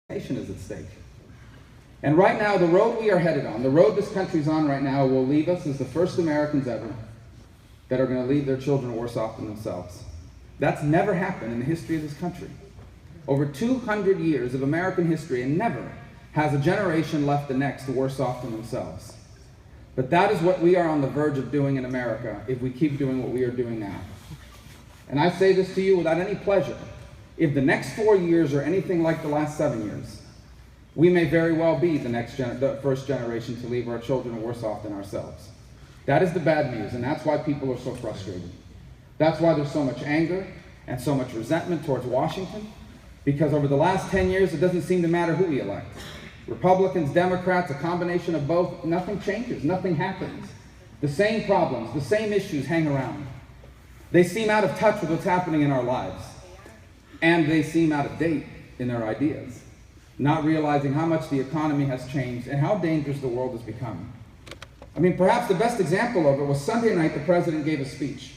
nation is at stake. And right now, the road we are headed on, the road this country's on right now, will leave us as the first Americans ever that are going to leave their children worse off than themselves. That's never happened in the history of this country. Over 200 years of American history, and never has a generation left the next worse off than themselves. But that is what we are on the verge of doing in America if we keep doing what we are doing now. And I say this to you without any pleasure. If the next 4 years are anything like the last 7 years, we may very well be the first generation to leave our children worse off than ourselves. That is the bad news, and that's why people are so frustrated. That's why there's so much anger and so much resentment towards Washington, because over the last 10 years, it doesn't seem to matter who we elect. Republicans, Democrats, a combination of both, nothing changes, nothing happens. The same problems, the same issues hang around. They seem out of touch with what's happening in our lives, and they seem out of date in their ideas, not realizing how much the economy has changed and how dangerous the world has become. I mean, perhaps the best example of it was Sunday night. The president gave a speech.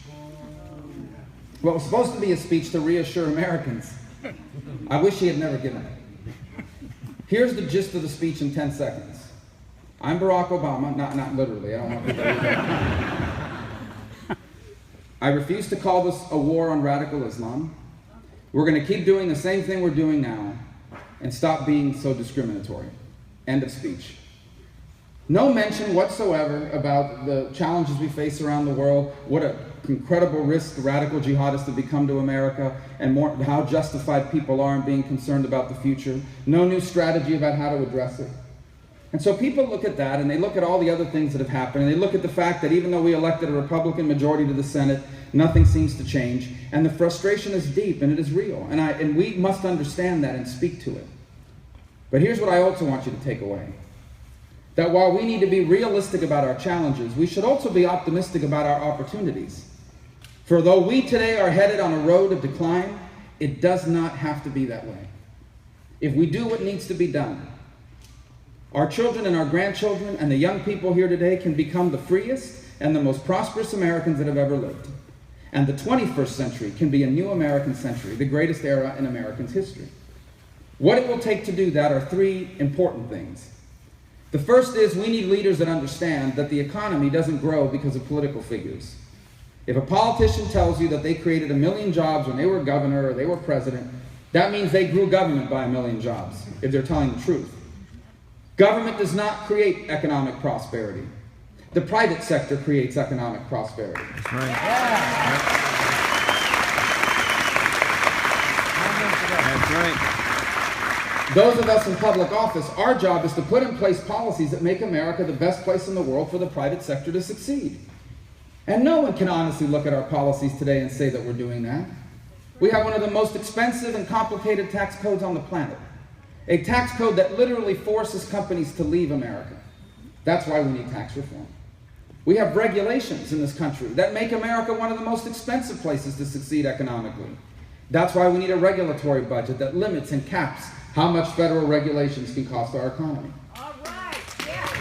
What was supposed to be a speech to reassure Americans. I wish he had never given it. Here's the gist of the speech in 10 seconds. I'm Barack Obama, not literally, I don't want people to I refuse to call this a war on radical Islam. We're going to keep doing the same thing we're doing now and stop being so discriminatory. End of speech. No mention whatsoever about the challenges we face around the world, what an incredible risk radical jihadists have become to America, and how justified people are in being concerned about the future. No new strategy about how to address it. And so people look at that, and they look at all the other things that have happened, and they look at the fact that even though we elected a Republican majority to the Senate, nothing seems to change, and the frustration is deep, and it is real. And we must understand that and speak to it. But here's what I also want you to take away. That while we need to be realistic about our challenges, we should also be optimistic about our opportunities. For though we today are headed on a road of decline, it does not have to be that way. If we do what needs to be done, our children and our grandchildren and the young people here today can become the freest and the most prosperous Americans that have ever lived. And the 21st century can be a new American century, the greatest era in Americans' history. What it will take to do that are three important things. The first is we need leaders that understand that the economy doesn't grow because of political figures. If a politician tells you that they created 1 million jobs when they were governor or they were president, that means they grew government by 1 million jobs, if they're telling the truth. Government does not create economic prosperity. The private sector creates economic prosperity. That's right. Yeah. That's right. Those of us in public office, our job is to put in place policies that make America the best place in the world for the private sector to succeed. And no one can honestly look at our policies today and say that we're doing that. We have one of the most expensive and complicated tax codes on the planet. A tax code that literally forces companies to leave America. That's why we need tax reform. We have regulations in this country that make America one of the most expensive places to succeed economically. That's why we need a regulatory budget that limits and caps how much federal regulations can cost our economy. All right. Yeah.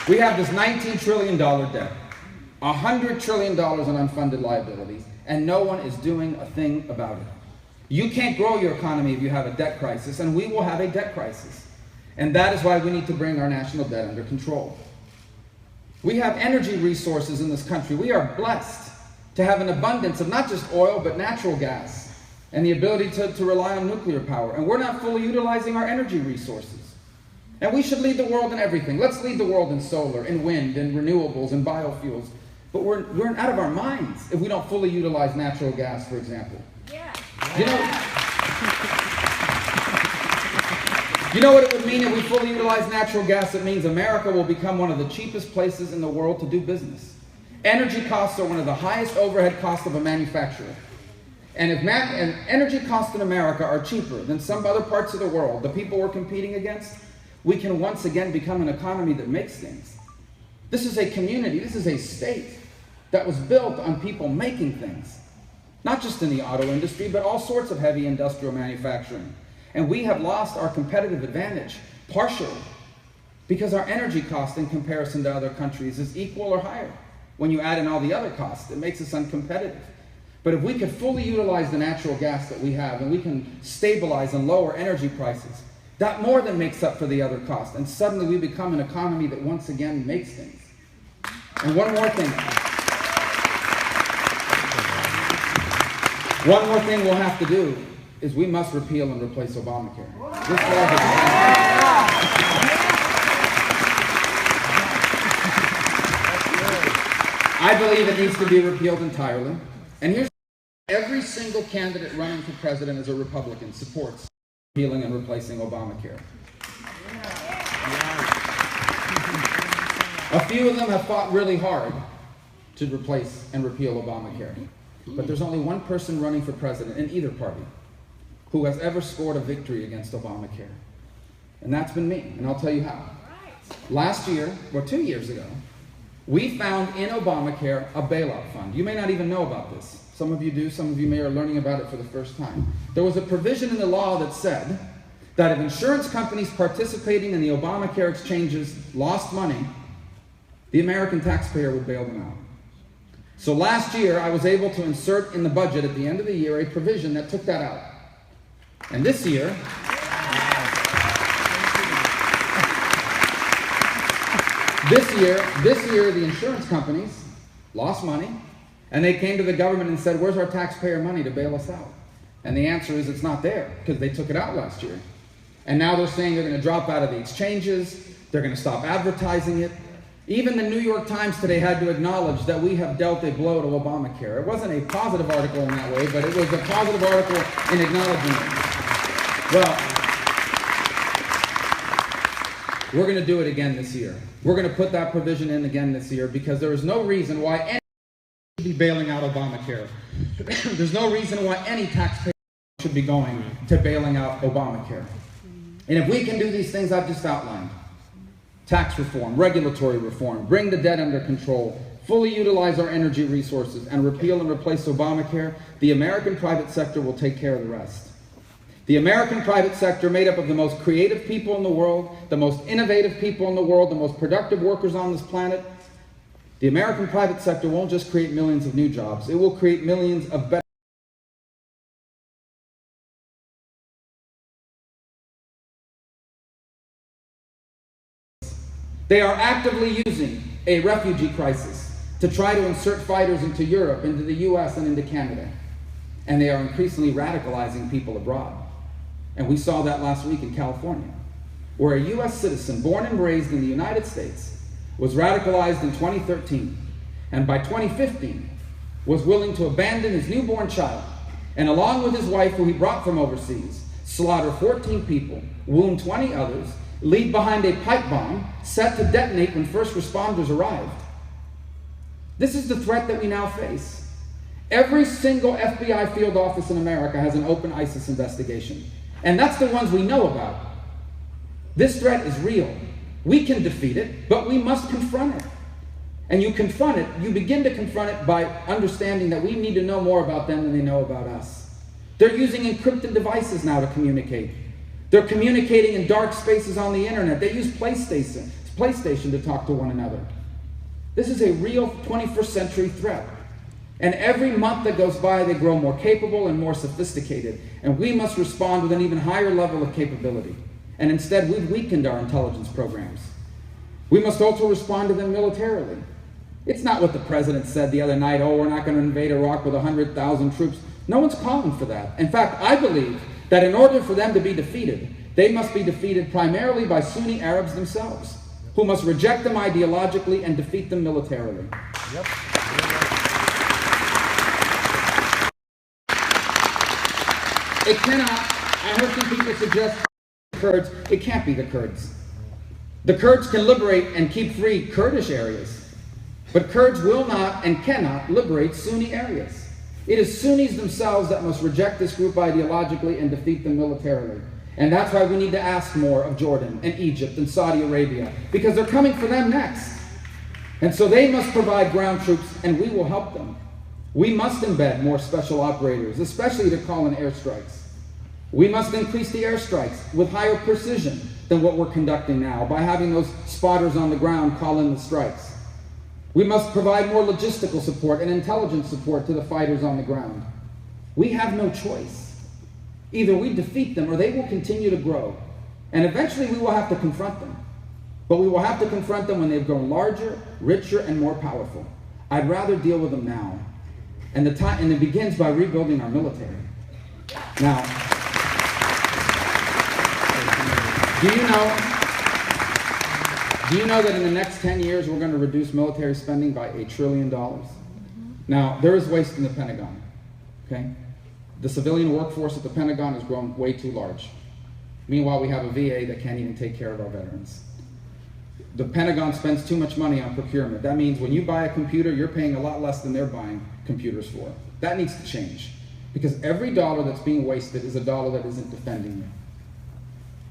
We have this $19 trillion debt, $100 trillion in unfunded liabilities, and no one is doing a thing about it. You can't grow your economy if you have a debt crisis, and we will have a debt crisis. And that is why we need to bring our national debt under control. We have energy resources in this country. We are blessed to have an abundance of not just oil, but natural gas, and the ability to rely on nuclear power. And we're not fully utilizing our energy resources. And we should lead the world in everything. Let's lead the world in solar, in wind, in renewables, in biofuels. But we're out of our minds if we don't fully utilize natural gas, for example. Yeah. You know what it would mean if we fully utilize natural gas? It means America will become one of the cheapest places in the world to do business. Energy costs are one of the highest overhead costs of a manufacturer. And if energy costs in America are cheaper than some other parts of the world, the people we're competing against, we can once again become an economy that makes things. This is a community, this is a state that was built on people making things. Not just in the auto industry, but all sorts of heavy industrial manufacturing. And we have lost our competitive advantage, partially, because our energy cost in comparison to other countries is equal or higher. When you add in all the other costs, it makes us uncompetitive. But if we could fully utilize the natural gas that we have, and we can stabilize and lower energy prices, that more than makes up for the other cost. And suddenly we become an economy that once again makes things. And one more thing. One more thing we'll have to do is we must repeal and replace Obamacare. This law I believe it needs to be repealed entirely. And here's every single candidate running for president as a Republican supports repealing and replacing Obamacare. A few of them have fought really hard to replace and repeal Obamacare. But there's only one person running for president in either party who has ever scored a victory against Obamacare. And that's been me, and I'll tell you how. Last year, or 2 years ago, we found in Obamacare a bailout fund. You may not even know about this. Some of you do, some of you may are learning about it for the first time. There was a provision in the law that said that if insurance companies participating in the Obamacare exchanges lost money, the American taxpayer would bail them out. So last year, I was able to insert in the budget at the end of the year a provision that took that out. And this year, the insurance companies lost money, and they came to the government and said, where's our taxpayer money to bail us out? And the answer is it's not there, because they took it out last year. And now they're saying they're going to drop out of the exchanges, they're going to stop advertising it. Even the New York Times today had to acknowledge that we have dealt a blow to Obamacare. It wasn't a positive article in that way, but it was a positive article in acknowledging it. Well, we're going to do it again this year. We're going to put that provision in again this year because there is no reason why any should be bailing out Obamacare. There's no reason why any taxpayer should be going to bailing out Obamacare. And if we can do these things I've just outlined, tax reform, regulatory reform, bring the debt under control, fully utilize our energy resources, and repeal and replace Obamacare, the American private sector will take care of the rest. The American private sector, made up of the most creative people in the world, the most innovative people in the world, the most productive workers on this planet, the American private sector won't just create millions of new jobs, it will create millions of better. They are actively using a refugee crisis to try to insert fighters into Europe, into the US, and into Canada. And they are increasingly radicalizing people abroad. And we saw that last week in California, where a US citizen born and raised in the United States was radicalized in 2013, and by 2015 was willing to abandon his newborn child, and along with his wife, who he brought from overseas, slaughter 14 people, wound 20 others, leave behind a pipe bomb set to detonate when first responders arrived. This is the threat that we now face. Every single FBI field office in America has an open ISIS investigation. And that's the ones we know about. This threat is real. We can defeat it, but we must confront it. And you confront it, you begin to confront it by understanding that we need to know more about them than they know about us. They're using encrypted devices now to communicate. They're communicating in dark spaces on the internet. They use PlayStation to talk to one another. This is a real 21st century threat. And every month that goes by, they grow more capable and more sophisticated. And we must respond with an even higher level of capability. And instead, we've weakened our intelligence programs. We must also respond to them militarily. It's not what the president said the other night, oh, we're not going to invade Iraq with 100,000 troops. No one's calling for that. In fact, I believe that in order for them to be defeated, they must be defeated primarily by Sunni Arabs themselves, who must reject them ideologically and defeat them militarily. Yep. It cannot, I heard some people suggest Kurds. It can't be the Kurds. The Kurds can liberate and keep free Kurdish areas, but Kurds will not and cannot liberate Sunni areas. It is Sunnis themselves that must reject this group ideologically and defeat them militarily. And that's why we need to ask more of Jordan and Egypt and Saudi Arabia, because they're coming for them next. And so they must provide ground troops, and we will help them. We must embed more special operators, especially to call in airstrikes. We must increase the airstrikes with higher precision than what we're conducting now by having those spotters on the ground call in the strikes. We must provide more logistical support and intelligence support to the fighters on the ground. We have no choice. Either we defeat them or they will continue to grow. And eventually we will have to confront them. But we will have to confront them when they've grown larger, richer, and more powerful. I'd rather deal with them now. And it begins by rebuilding our military. Now, do you know that in the next 10 years we're going to reduce military spending by $1 trillion? Now, there is waste in the Pentagon, okay? The civilian workforce at the Pentagon has grown way too large. Meanwhile, we have a VA that can't even take care of our veterans. The Pentagon spends too much money on procurement. That means when you buy a computer, you're paying a lot less than they're buying computers for. That needs to change, because every dollar that's being wasted is a dollar that isn't defending you.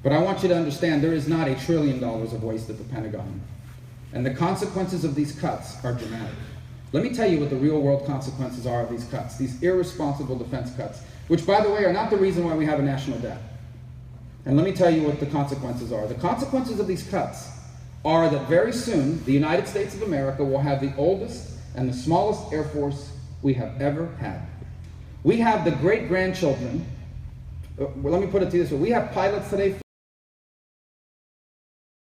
But I want you to understand there is not $1 trillion of waste at the Pentagon. And the consequences of these cuts are dramatic. Let me tell you what the real world consequences are of these cuts, these irresponsible defense cuts, which, by the way, are not the reason why we have a national debt. And let me tell you what the consequences are. The consequences of these cuts are that very soon the United States of America will have the oldest and the smallest Air Force we have ever had. We have the great-grandchildren. Let me put it to you this way. We have pilots today